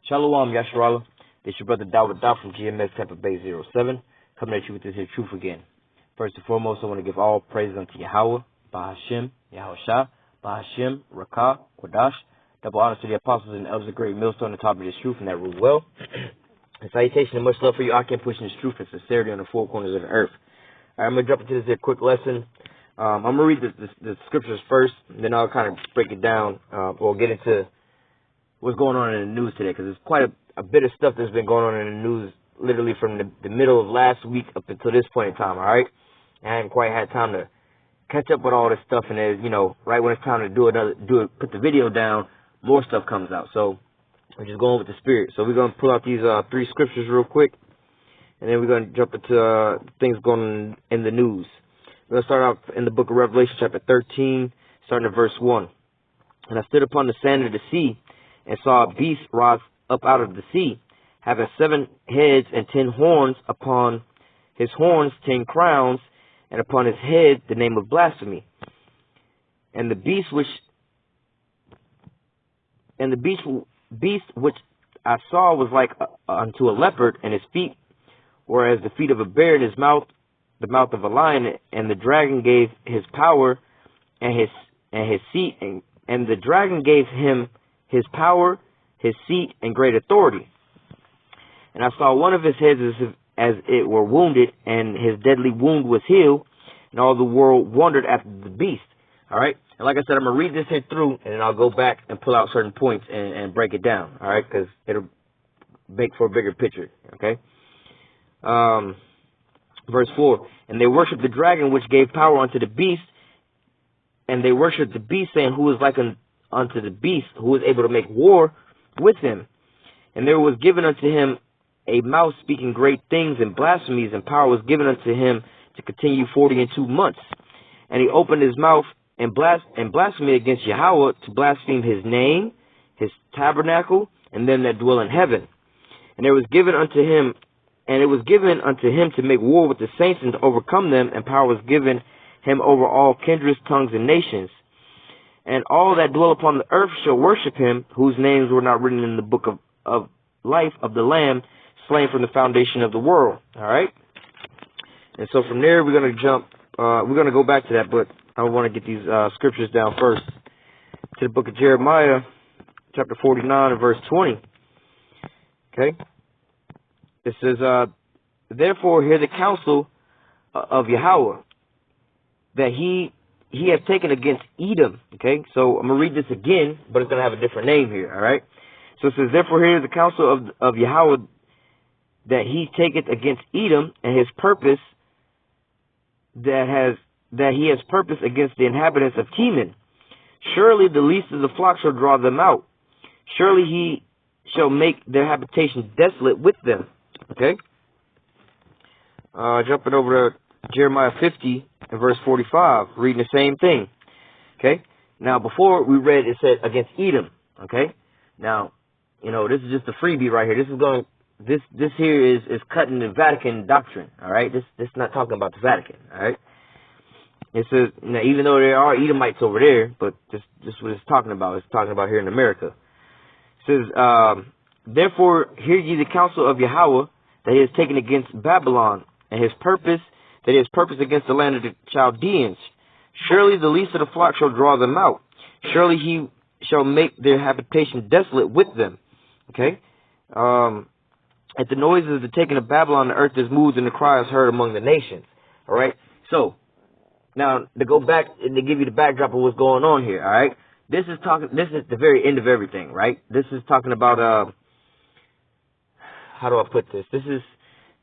Shalom, Yasharala. This your brother Dawud Daw from GMS Tampa Bay 07, coming at you with this here truth again. First and foremost, I want to give all praise unto Yahweh, Bahashem, Yahushua, Bahashem, Rakah, Kodash. Double honors to the apostles and elders of great millstone on the top of this truth and that rule well. And salutation and much love for you. I can push this truth and sincerity on the four corners of the earth. All right, I'm going to jump into this here quick lesson. I'm going to read the scriptures first, and then I'll kind of break it down or get into what's going on in the news today, because there's quite a bit of stuff that's been going on in the news literally from the middle of last week up until this point in time, all right? I haven't quite had time to catch up with all this stuff, and then, right when it's time to put the video down, more stuff comes out. So we're just going with the spirit. So we're going to pull out these three scriptures real quick, and then we're going to jump into things going on in the news. We're going to start out in the book of Revelation, chapter 13, starting at verse 1. And I stood upon the sand of the sea, and saw a beast rise up out of the sea, having 7 heads and 10 horns, upon his horns 10 crowns, and upon his head the name of blasphemy. And the beast which I saw was like unto a leopard, and his feet were as the feet of a bear, and his mouth the mouth of a lion. And the dragon gave his power and his seat, and the dragon gave him his power, his seat, and great authority. And I saw one of his heads as it were wounded, and his deadly wound was healed, and all the world wondered after the beast. All right? And like I said, I'm going to read this here through, and then I'll go back and pull out certain points and break it down. All right? Because it'll make for a bigger picture. Okay? Verse 4. And they worshiped the dragon, which gave power unto the beast, and they worshiped the beast, saying, Who is like unto the beast, who is able to make war with him? And there was given unto him a mouth speaking great things and blasphemies, and power was given unto him to continue 42 months. And he opened his mouth and blasphemy against Yahweh, to blaspheme his name, his tabernacle, and them that dwell in heaven. And it was given unto him to make war with the saints and to overcome them, and power was given him over all kindreds, tongues, and nations. And all that dwell upon the earth shall worship him, whose names were not written in the book of life of the Lamb, slain from the foundation of the world. All right? And so from there, we're going to jump. We're going to go back to that, but I want to get these scriptures down first. To the book of Jeremiah, chapter 49 and verse 20. Okay? It says, Therefore hear the counsel of Yahweh, that he has taken against Edom. Okay, so I'm going to read this again, but it's going to have a different name here, all right? So it says, Therefore hear the counsel of Yahweh, that he taketh against Edom, and his purpose that he has purpose against the inhabitants of Teman. Surely the least of the flock shall draw them out. Surely he shall make their habitation desolate with them. Okay? Jumping over to Jeremiah 50 and verse 45, reading the same thing. Okay? Now, before we read, it said against Edom. Okay? Now, this is just a freebie right here. This here is cutting the Vatican doctrine. All right? This is not talking about the Vatican. All right? It says, now, even though there are Edomites over there, but this what it's talking about. It's talking about here in America. It says, Therefore hear ye the counsel of Yahweh, that he has taken against Babylon, and his purpose, that he has purpose against the land of the Chaldeans. Surely the least of the flock shall draw them out. Surely he shall make their habitation desolate with them. Okay? At the noises of the taking of Babylon, the earth is moved, and the cry is heard among the nations. All right? So, now, to go back and to give you the backdrop of what's going on here, all right? This is the very end of everything, right? This is talking about, how do I put this? This is,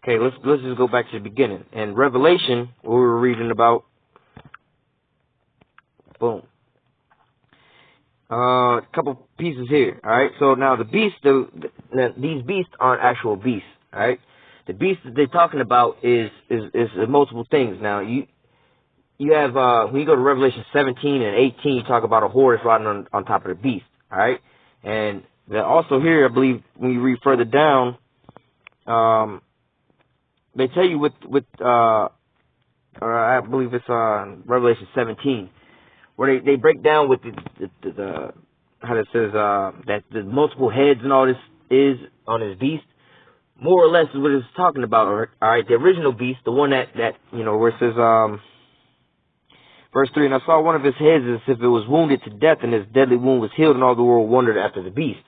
okay, let's just go back to the beginning. In Revelation, what we were reading about, boom. A couple pieces here, all right? So now the beasts, these beasts aren't actual beasts, all right? The beasts that they're talking about is multiple things. Now, you have, when you go to Revelation 17 and 18, you talk about a horse riding on top of the beast, all right? And also here, I believe, when you read further down, they tell you or I believe it's Revelation 17, where they break down with the how it says that the multiple heads and all this is on his beast, more or less is what it's talking about. All right, the original beast, the one that where it says verse 3, and I saw one of his heads as if it was wounded to death, and his deadly wound was healed, and all the world wondered after the beast.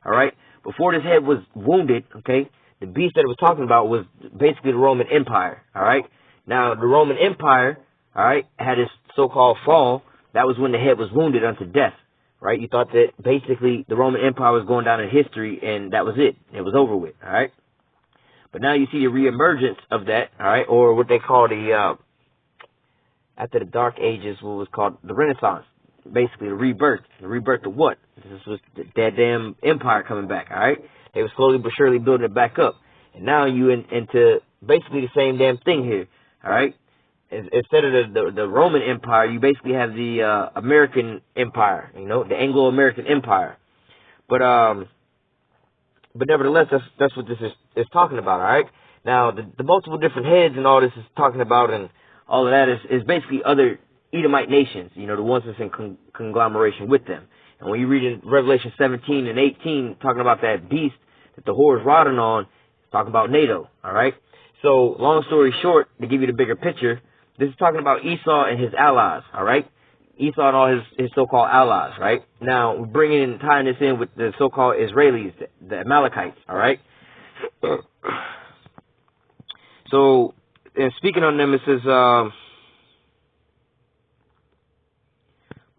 All right, before this head was wounded, okay, the beast that it was talking about was basically the Roman Empire. All right, now the Roman Empire, all right, had its so-called fall. That was when the head was wounded unto death. Right, you thought that basically the Roman Empire was going down in history, and that was it. It was over with. All right. But now you see the reemergence of that, all right, or what they call the, after the Dark Ages, what was called the Renaissance. Basically, the rebirth. The rebirth of what? This was that damn empire coming back, all right? They were slowly but surely building it back up. And now you into basically the same damn thing here, all right? Instead of the Roman Empire, you basically have the American Empire, the Anglo-American Empire. But nevertheless, that's what this is talking about, all right? Now, the multiple different heads and all this is talking about, and all of that is basically other Edomite nations, the ones that's in conglomeration with them. And when you read in Revelation 17 and 18, talking about that beast that the whore is riding on, it's talking about NATO, all right? So, long story short, to give you the bigger picture, this is talking about Esau and his allies, all right? Esau and all his so-called allies, right? Now, we're bringing in, tying this in with the so-called Israelis, the Amalekites, all right? So, and speaking on them, it says,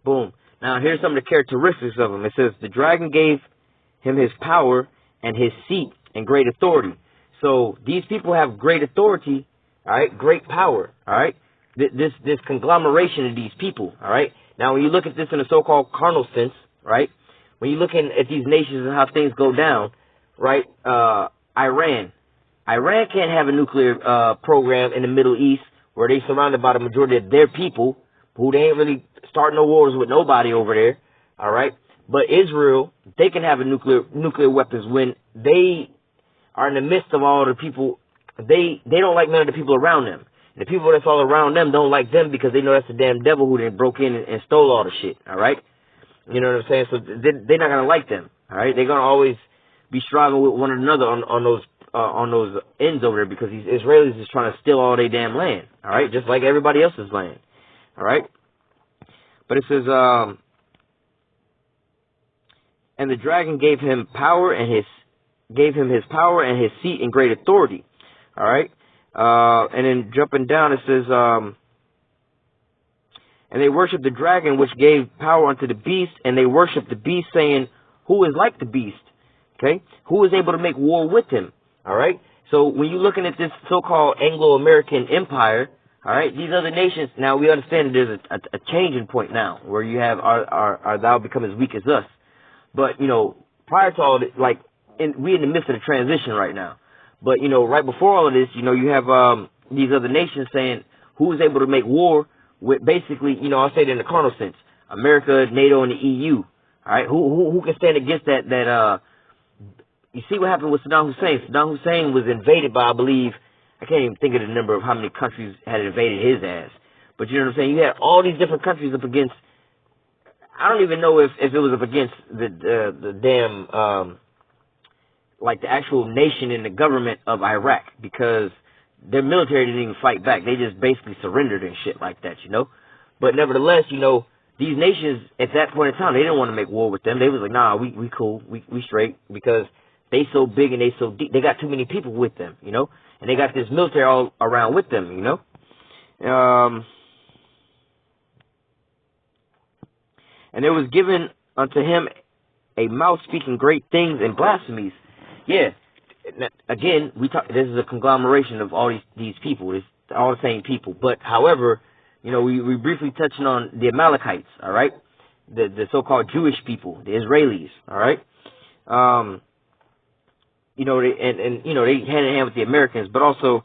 boom. Now, here's some of the characteristics of them. It says, the dragon gave him his power and his seat and great authority. So, these people have great authority, all right? Great power, all right? This conglomeration of these people, all right? Now, when you look at this in a so-called carnal sense, right? When you're looking at these nations and how things go down, right? Iran can't have a nuclear program in the Middle East where they're surrounded by the majority of their people who they ain't really starting no wars with nobody over there, all right? But Israel, they can have a nuclear weapons when they are in the midst of all the people. They don't like none of the people around them. The people that's all around them don't like them because they know that's the damn devil who then broke in and stole all the shit, all right? You know what I'm saying? So they're not going to like them, all right? They're going to always be striving with one another on those ends over there because these Israelis is trying to steal all their damn land, all right? Just like everybody else's land, all right? But it says, and the dragon gave him power and his power and his seat and great authority, all right? And then jumping down, it says, and they worshiped the dragon, which gave power unto the beast, and they worshiped the beast, saying, who is like the beast? Okay? Who is able to make war with him? All right? So when you're looking at this so-called Anglo-American empire, all right, these other nations, now we understand that there's a changing point now, where you have our thou become as weak as us. But, prior to all this, we in the midst of the transition right now. But, right before all of this, you have these other nations saying who is able to make war with basically, I'll say it in the carnal sense, America, NATO, and the EU. All right, who can stand against that? You see what happened with Saddam Hussein. Saddam Hussein was invaded by, I believe, I can't even think of the number of how many countries had invaded his ass. But you know what I'm saying? You had all these different countries up against, I don't even know if it was up against the damn, the actual nation and the government of Iraq, because their military didn't even fight back. They just basically surrendered and shit like that, But nevertheless, these nations at that point in time, they didn't want to make war with them. They was like, nah, we cool, we straight, because they so big and they so deep. They got too many people with them, and they got this military all around with them, And there was given unto him a mouth speaking great things and blasphemies. Yeah, again, this is a conglomeration of all these people. It's all the same people. But, however, we briefly touched on the Amalekites, all right? The so-called Jewish people, the Israelis, all right? They hand in hand with the Americans, but also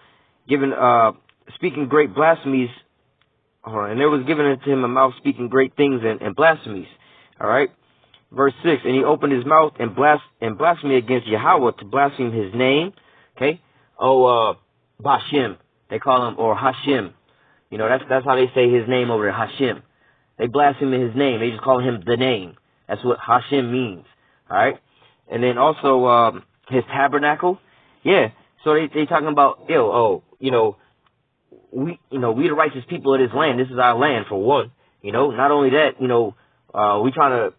speaking great blasphemies. And there was given unto him a mouth speaking great things and blasphemies, all right? Verse 6, and he opened his mouth and blasphemy against Yahweh, to blaspheme his name. Okay? Bashem. They call him, or Hashem. That's how they say his name over there, Hashem. They blaspheme his name. They just call him the name. That's what Hashem means. Alright? And then also, his tabernacle. Yeah. So they talking about, we the righteous people of this land. This is our land, for one. Not only that, we trying to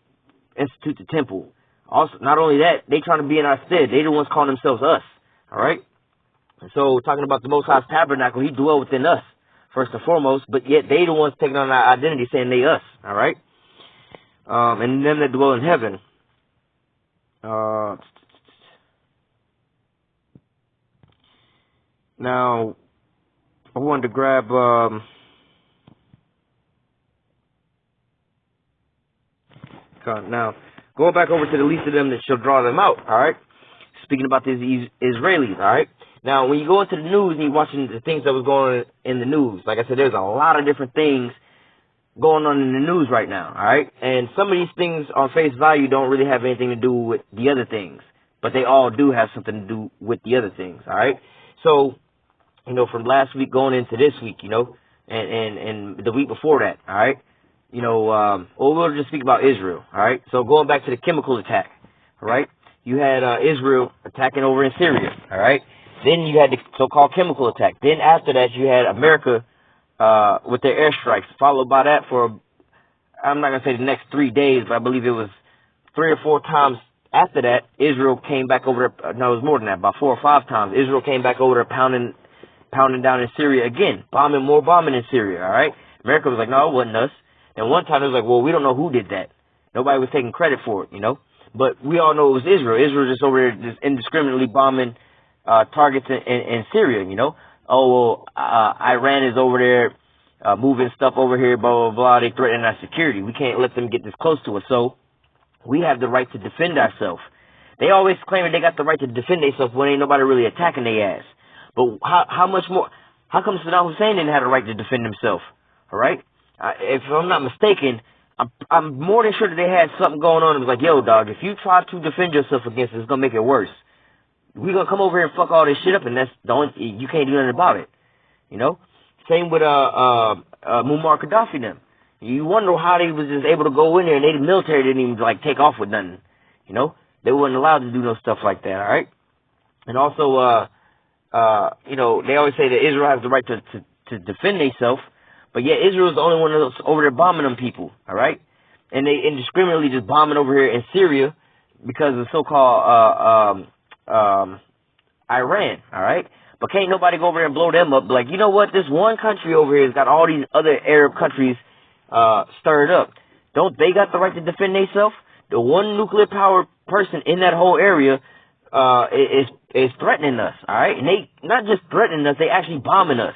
institute the temple. Also, not only that, they trying to be in our stead. They the ones calling themselves us. All right. And so talking about the Most High's tabernacle, he dwell within us first and foremost. But yet they the ones taking on our identity, saying they us. All right. And them that dwell in heaven. Now, I wanted to grab now going back over to the least of them that shall draw them out. All right, speaking about these Israelis. All right, now when you go into the news and you're watching the things that was going on in the news, like I said, there's a lot of different things going on in the news right now. All right, and some of these things on face value don't really have anything to do with the other things, but they all do have something to do with the other things. All right, so from last week going into this week, and the week before that, all right, we'll just speak about Israel, all right. So going back to the chemical attack, all right, you had Israel attacking over in Syria, all right. Then you had the so-called chemical attack. Then after that, you had America with their airstrikes, followed by that for, I'm not gonna say the next 3 days, but I believe it was 3 or 4 times. After that, Israel came back over there. No, it was more than that, about 4 or 5 times. Israel came back over there pounding down in Syria again, more bombing in Syria, all right? America was like, no, it wasn't us. And one time it was like, well, we don't know who did that. Nobody was taking credit for it, But we all know it was Israel. Israel just over there just indiscriminately bombing targets in Syria, Oh, well, Iran is over there moving stuff over here, blah, blah, blah. They threaten our security. We can't let them get this close to us. So we have the right to defend ourselves. They always claim they got the right to defend themselves when ain't nobody really attacking their ass. But how much more? How come Saddam Hussein didn't have the right to defend himself? All right, if I'm not mistaken, I'm more than sure that they had something going on. It was like, yo, dog, if you try to defend yourself against it, it's gonna make it worse. We're gonna come over here and fuck all this shit up, and that's the only, you can't do nothing about it. Same with Muammar Gaddafi. Them. You wonder how they was just able to go in there, and the military didn't even take off with nothing. They wasn't allowed to do no stuff like that. All right, and also they always say that Israel has the right to defend themselves, but yet Israel's the only one that's over there bombing them people, all right? And they indiscriminately just bombing over here in Syria because of the so-called Iran, all right? But can't nobody go over there and blow them up. Like, you know what? This one country over here has got all these other Arab countries stirred up. Don't they got the right to defend themselves? The one nuclear power person in that whole area is threatening us, all right? And they not just threatening us, they actually bombing us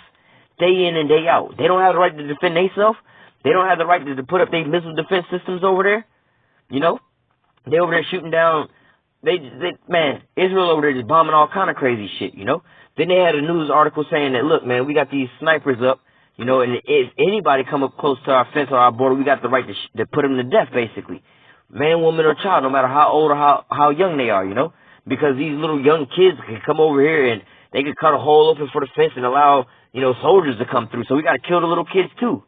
day in and day out. They don't have the right to defend themselves. They don't have the right to put up their missile defense systems over there. They over there shooting down. Man, Israel over there just bombing all kind of crazy shit. Then they had a news article saying that, look, man, we got these snipers up. And if anybody come up close to our fence or our border, we got the right to put them to death, basically. Man, woman, or child, no matter how old or how young they are, because these little young kids can come over here and they can cut a hole open for the fence and allow, soldiers to come through. So we got to kill the little kids too,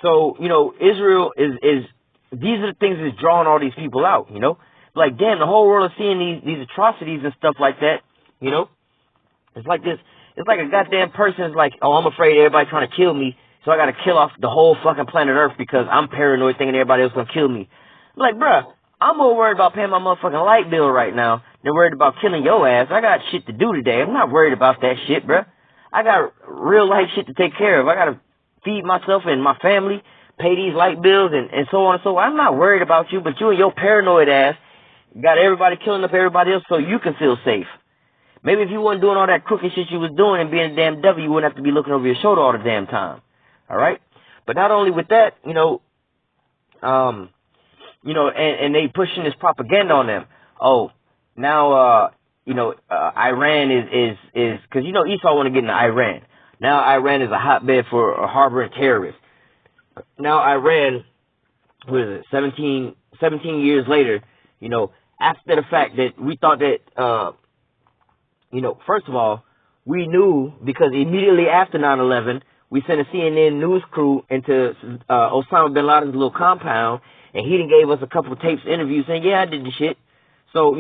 So, Israel is these are the things that's drawing all these people out, Like, damn, the whole world is seeing these atrocities and stuff like that, It's like this. It's like a goddamn person's like, oh, I'm afraid everybody trying to kill me, so I got to kill off the whole fucking planet Earth because I'm paranoid thinking everybody else going to kill me. I'm like, bruh, I'm more worried about paying my motherfucking light bill right now than worried about killing your ass. I got shit to do today. I'm not worried about that shit, bruh. I got real life shit to take care of. I got to feed myself and my family, pay these light bills, and so on and so on. I'm not worried about you, but you and your paranoid ass got everybody killing up everybody else so you can feel safe. Maybe if you wasn't doing all that crooked shit you was doing and being a damn devil, you wouldn't have to be looking over your shoulder all the damn time. All right? But not only with that, and they pushing this propaganda on them. Oh, now, Iran is because, Esau want to get into Iran. Now Iran is a hotbed for harboring terrorists. Now Iran, what is it, 17 years later, after the fact that we thought that, first of all, we knew because immediately after 9/11, we sent a CNN news crew into Osama bin Laden's little compound, and he done gave us a couple of tapes, interviews saying, yeah, I did the shit. So,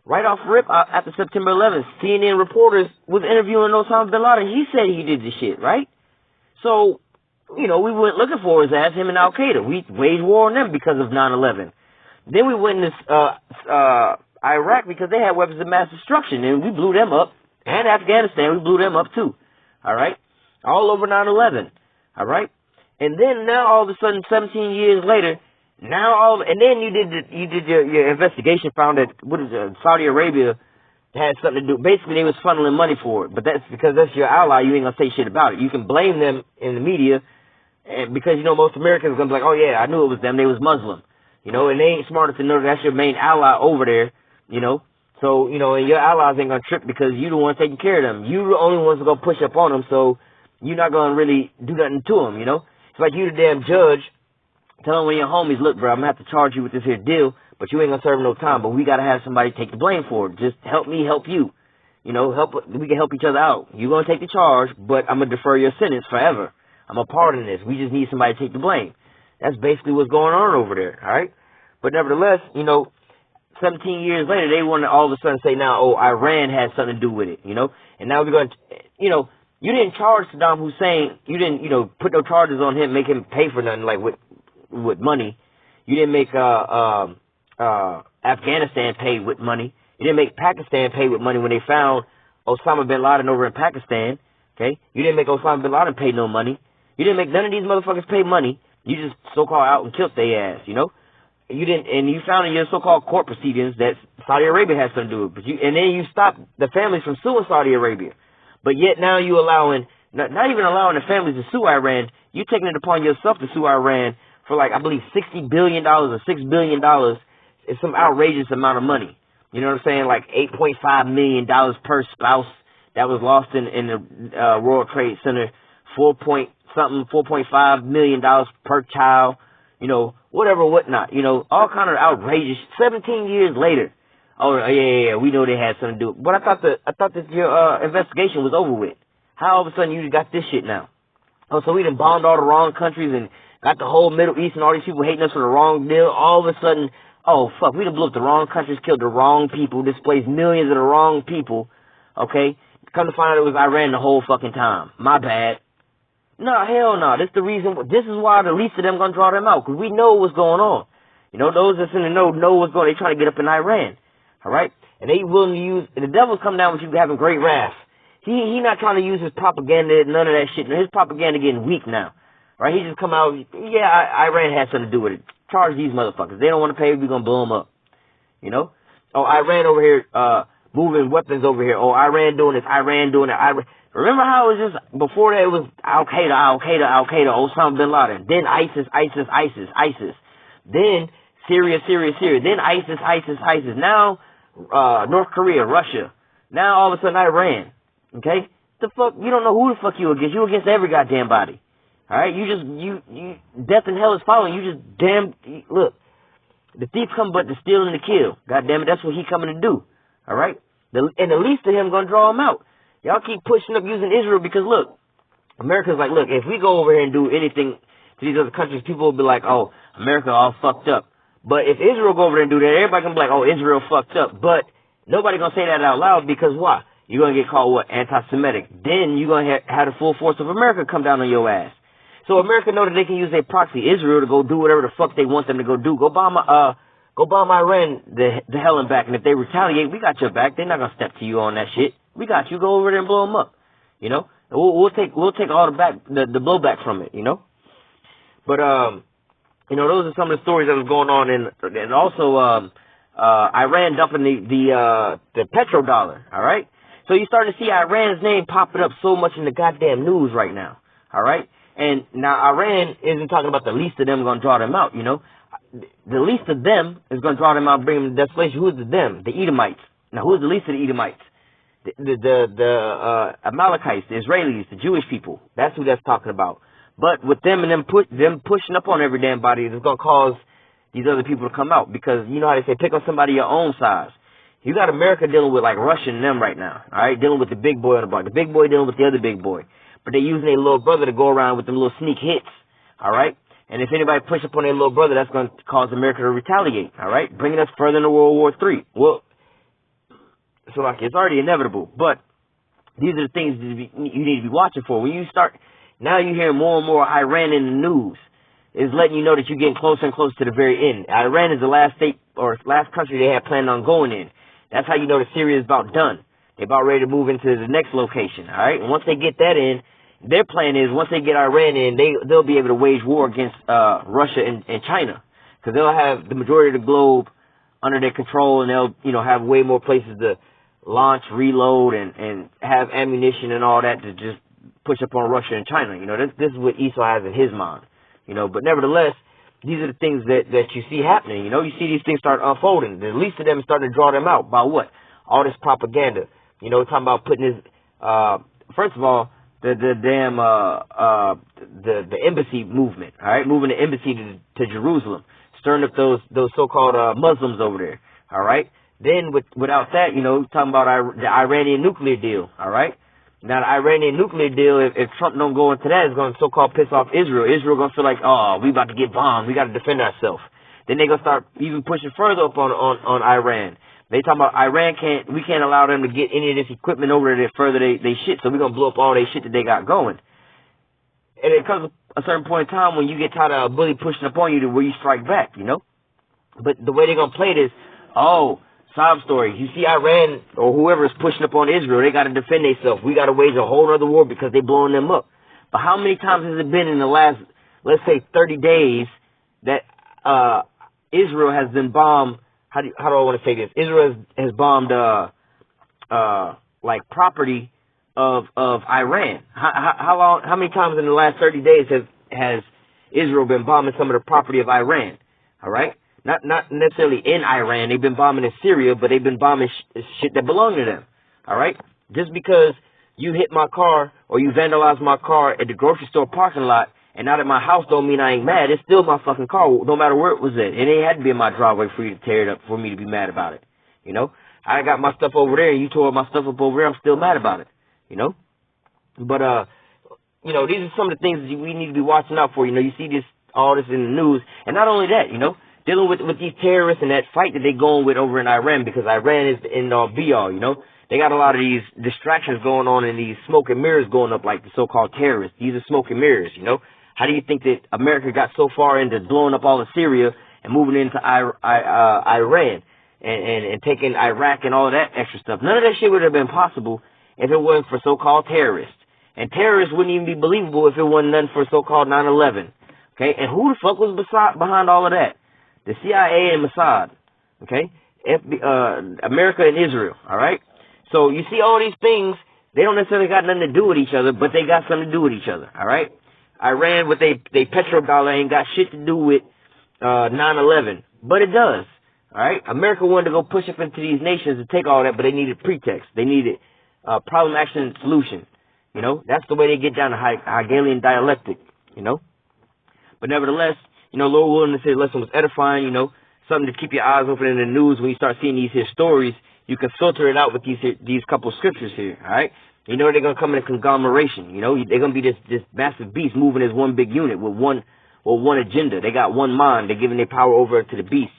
Right off rip, after September 11th, CNN reporters was interviewing Osama bin Laden. He said he did the shit, right? So, we went looking for his ass, him and Al-Qaeda. We waged war on them because of 9/11. Then we went in Iraq because they had weapons of mass destruction, and we blew them up. And Afghanistan, we blew them up too. All right? All over 9/11. All right? And then now all of a sudden, 17 years later, and then you did your investigation, found that Saudi Arabia had something to do. Basically, they was funneling money for it, but that's because that's your ally. You ain't gonna say shit about it. You can blame them in the media, and because most Americans are gonna be like, oh yeah, I knew it was them. They was Muslim, and they ain't smart enough to know that's your main ally over there, So and your allies ain't gonna trip because you the one taking care of them. You the only ones that gonna push up on them, so you're not gonna really do nothing to them. It's like you the damn judge. Tell them when your homies, look, bro, I'm going to have to charge you with this here deal, but you ain't going to serve no time, but we got to have somebody take the blame for it. Just help me help you. We can help each other out. You're going to take the charge, but I'm going to defer your sentence forever. I'm a pardon this. We just need somebody to take the blame. That's basically what's going on over there, all right? But nevertheless, 17 years later, they want to all of a sudden say now, oh, Iran has something to do with it, And now we're going to, you didn't charge Saddam Hussein. You didn't, put no charges on him, make him pay for nothing like with money. You didn't make Afghanistan pay with money. You didn't make Pakistan pay with money when they found Osama bin Laden over in Pakistan. Okay? You didn't make Osama bin Laden pay no money. You didn't make none of these motherfuckers pay money. You just so-called out and killed their ass, You didn't, and you found in your so-called court proceedings that Saudi Arabia has something to do with it. And then you stopped the families from suing Saudi Arabia. But yet now you allowing, not even allowing the families to sue Iran, you taking it upon yourself to sue Iran for I believe $60 billion or $6 billion is some outrageous amount of money. You know what I'm saying? Like $8.5 million per spouse that was lost in the World Trade Center. $4.5 million per child. Whatever, whatnot. All kind of outrageous. 17 years later. Oh yeah. We know they had something to do. But I thought that your investigation was over with. How all of a sudden you got this shit now? Oh, so we done bombed all the wrong countries and got the whole Middle East and all these people hating us for the wrong deal. All of a sudden, oh, fuck, we done blew up the wrong countries, killed the wrong people, displaced millions of the wrong people, okay? Come to find out it was Iran the whole fucking time. My bad. No, hell no. This is why the least of them gonna draw them out, because we know what's going on. Those that's in the know what's going on. They trying to get up in Iran, all right? And they willing to use, and the devil's come down with you having great wrath. He not trying to use his propaganda, none of that shit. His propaganda getting weak now. Right? He just come out, yeah, Iran has something to do with it. Charge these motherfuckers. They don't want to pay, we're going to blow them up. Oh, Iran over here, moving weapons over here. Oh, Iran doing this, Iran doing that. Remember how it was just, before that it was Al-Qaeda, Osama bin Laden. Then ISIS. Then Syria. Then ISIS. Now, North Korea, Russia. Now all of a sudden Iran. Okay? The fuck, you don't know who the fuck you against. You against every goddamn body. Alright? You death and hell is following. You just look. The thief come but to steal and to kill. God damn it, that's what he coming to do. Alright? And the least of him gonna draw him out. Y'all keep pushing up using Israel because look, America's like, look, if we go over here and do anything to these other countries, people will be like, oh, America all fucked up. But if Israel go over there and do that, everybody gonna be like, oh, Israel fucked up. But nobody gonna say that out loud because why? You're going to get called, what, anti-Semitic. Then you're going to have the full force of America come down on your ass. So America know that they can use their proxy, Israel, to go do whatever the fuck they want them to go do. Go bomb Iran the hell and back. And if they retaliate, we got your back. They're not going to step to you on that shit. We got you. Go over there and blow them up. We'll take all the blowback from it, But, those are some of the stories that was going on. And also, Iran dumping the petrodollar, all right? So you're starting to see Iran's name popping up so much in the goddamn news right now, all right? And now Iran isn't talking about the least of them going to draw them out, The least of them is going to draw them out, bring them to desolation. Who is the them? The Edomites. Now, who is the least of the Edomites? The Amalekites, the Israelis, the Jewish people. That's who that's talking about. But with them and them pushing up on every damn body, it's going to cause these other people to come out. Because you know how they say, pick on somebody your own size. You got America dealing with like Russia and them right now, all right? Dealing with the big boy on the block. The big boy dealing with the other big boy. But they're using their little brother to go around with them little sneak hits, all right? And if anybody push up on their little brother, that's going to cause America to retaliate, all right? Bringing us further into World War III. Well, It's already inevitable. But these are the things that you need to be watching for. When you start, now you hear more and more Iran in the news. It's letting you know that you're getting closer and closer to the very end. Iran is the last state or last country they had planned on going in. That's how you know that Syria is about done. They're about ready to move into the next location, all right? And once they get that in, their plan is once they get Iran in, they'll be able to wage war against Russia and China, because they'll have the majority of the globe under their control, and they'll have way more places to launch, reload, and have ammunition and all that to just push up on Russia and China. This is what Esau has in his mind. But nevertheless, these are the things that you see happening. You see these things start unfolding. The least of them is starting to draw them out by what? All this propaganda. Talking about putting this, first of all, the embassy movement, all right, moving the embassy to Jerusalem, stirring up those so-called Muslims over there, all right. Then without that, talking about the Iranian nuclear deal, all right. Now the Iranian nuclear deal, if Trump don't go into that, it's going to so-called piss off Israel. Israel going to feel like, oh, we about to get bombed, we got to defend ourselves. Then they're going to start even pushing further up on Iran. They talking about we can't allow them to get any of this equipment over there further they shit, so we're going to blow up all their shit that they got going. And it comes a certain point in time when you get tired of a bully pushing up on you to where you strike back, But the way they're going to play this, sob story. You see Iran or whoever is pushing up on Israel, they got to defend themselves. We got to wage a whole other war because they blowing them up. But how many times has it been in the last, let's say, 30 days that Israel has been bombed? How do I want to say this? Israel has bombed like property of Iran. How many times in the last 30 days has Israel been bombing some of the property of Iran? All right, not necessarily in Iran. They've been bombing in Syria, but they've been bombing shit that belong to them. All right, just because you hit my car or you vandalized my car at the grocery store parking lot and not at my house don't mean I ain't mad. It's still my fucking car, no matter where it was at. It ain't had to be in my driveway for you to tear it up, for me to be mad about it. I got my stuff over there and you tore my stuff up over there. I'm still mad about it. But, these are some of the things that we need to be watching out for. You see all this in the news. And not only that, dealing with these terrorists and that fight that they're going with over in Iran, because Iran is the end-all be-all, They got a lot of these distractions going on and these smoke and mirrors going up like the so-called terrorists. These are smoke and mirrors, How do you think that America got so far into blowing up all of Syria and moving into Iran and taking Iraq and all of that extra stuff? None of that shit would have been possible if it wasn't for so-called terrorists. And terrorists wouldn't even be believable if it wasn't nothing for so-called 9/11. Okay? And who the fuck was behind all of that? The CIA and Mossad. Okay? America and Israel. All right? So you see all these things, they don't necessarily got nothing to do with each other, but they got something to do with each other. All right? Iran with they petrodollar ain't got shit to do with 9/11, but it does. All right, America wanted to go push up into these nations to take all that, but they needed pretext. They needed problem, action, solution. That's the way they get down to Hegelian dialectic. But nevertheless, Lord willing to say the lesson was edifying. Something to keep your eyes open in the news when you start seeing these here stories. You can filter it out with these couple scriptures here. All right. They're going to come in a conglomeration. They're going to be this massive beast moving as one big unit with one agenda. They got one mind. They're giving their power over to the beast,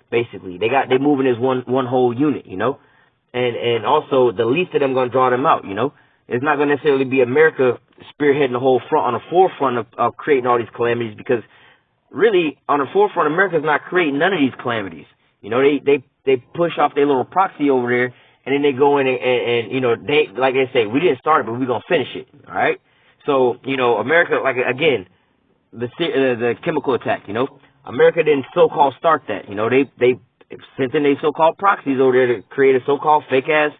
basically. They're moving as one whole unit, and also the least of them going to draw them out, It's not going to necessarily be America spearheading the whole front on the forefront of creating all these calamities, because really on the forefront, America's not creating none of these calamities. They push off their little proxy over there. And then they go in and they, like they say, we didn't start it, but we're going to finish it. All right. So, America, like, again, the chemical attack, America didn't so-called start that. They sent in their so-called proxies over there to create a so-called fake-ass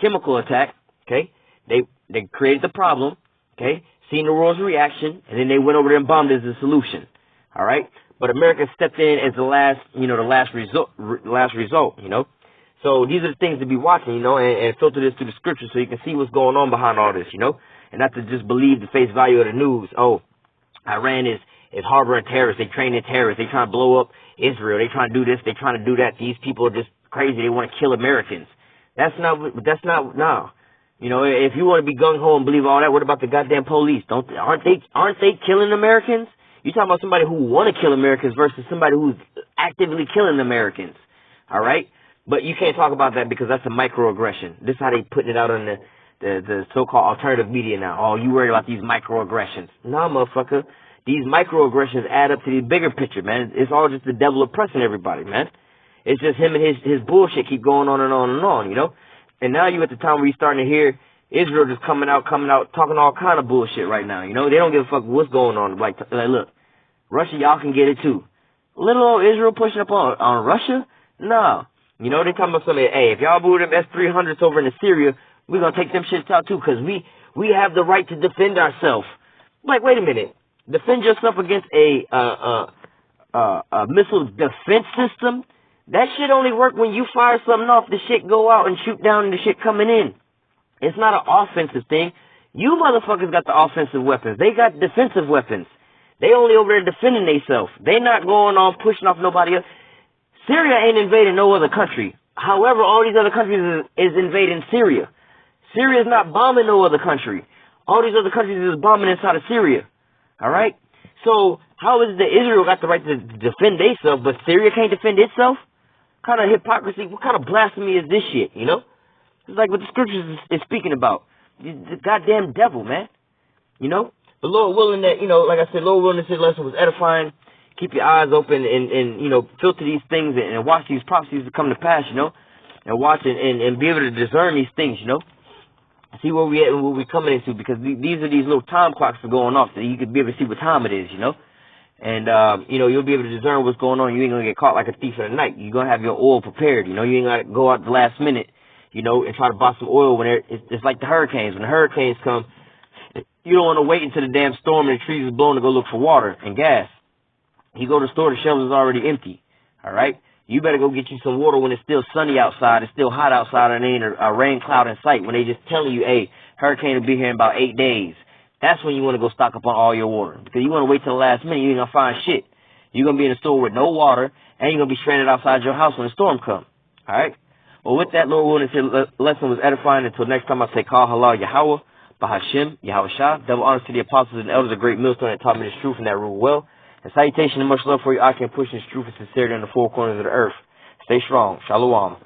chemical attack. Okay. They created the problem. Okay. Seen the world's reaction. And then they went over there and bombed as a solution. All right. But America stepped in as the last result, So these are the things to be watching, and filter this through the scriptures so you can see what's going on behind all this, and not to just believe the face value of the news. Oh, Iran is harboring terrorists. They training terrorists. They trying to blow up Israel. They trying to do this. They trying to do that. These people are just crazy. They want to kill Americans. That's not, no. If you want to be gung-ho and believe all that, what about the goddamn police? Aren't they killing Americans? You're talking about somebody who want to kill Americans versus somebody who's actively killing Americans. All right? But you can't talk about that because that's a microaggression. This is how they putting it out on the so-called alternative media now. Oh, you worried about these microaggressions. Nah, motherfucker. These microaggressions add up to the bigger picture, man. It's all just the devil oppressing everybody, man. It's just him and his bullshit keep going on and on and on, you know? And now you at the time where you're starting to hear Israel just coming out, talking all kind of bullshit right now, you know? They don't give a fuck what's going on. Like look, Russia, y'all can get it too. Little old Israel pushing up on Russia? Nah. You know, they talking about something, hey, if y'all move them S-300s over into Syria, we're going to take them shits out too, because we have the right to defend ourselves. Like, wait a minute. Defend yourself against a missile defense system? That shit only work when you fire something off, the shit go out and shoot down the shit coming in. It's not an offensive thing. You motherfuckers got the offensive weapons. They got defensive weapons. They only over there defending themselves. They not going on pushing off nobody else. Syria ain't invading no other country. However, all these other countries is invading Syria. Syria's not bombing no other country. All these other countries is bombing inside of Syria. All right? So, how is it that Israel got the right to defend themselves, but Syria can't defend itself? What kind of hypocrisy, what kind of blasphemy is this shit, you know? It's like what the scriptures is speaking about. The goddamn devil, man. You know? The Lord willing that, you know, like I said, Lord willing this lesson was edifying. Keep your eyes open and you know, filter these things and watch these prophecies to come to pass, you know? And watch and be able to discern these things, you know? See where we at and what we're coming into, because these are these little time clocks that are going off so you can be able to see what time it is, you know? And, you know, you'll be able to discern what's going on. You ain't going to get caught like a thief in the night. You're going to have your oil prepared, you know? You ain't got to go out the last minute, you know, and try to buy some oil when it's like the hurricanes. When the hurricanes come, you don't want to wait until the damn storm and the trees is blowing to go look for water and gas. You go to the store, the shelves is already empty, all right? You better go get you some water when it's still sunny outside, it's still hot outside, and there ain't a rain cloud in sight, when they just telling you, hey, hurricane will be here in about 8 days. That's when you want to go stock up on all your water. Because you want to wait till the last minute, you ain't going to find shit. You're going to be in the store with no water, and you're going to be stranded outside your house when the storm comes, all right? Well, with that, Lord willing, the lesson was edifying. Until next time, I say, Kal Halal Yahweh, Bahashim, Yahweh Shah. Double honors to the apostles and elders, a great millstone that taught me this truth and that rule well. And salutation and much love for you. I can push this truth and sincerity in the four corners of the earth. Stay strong. Shalom.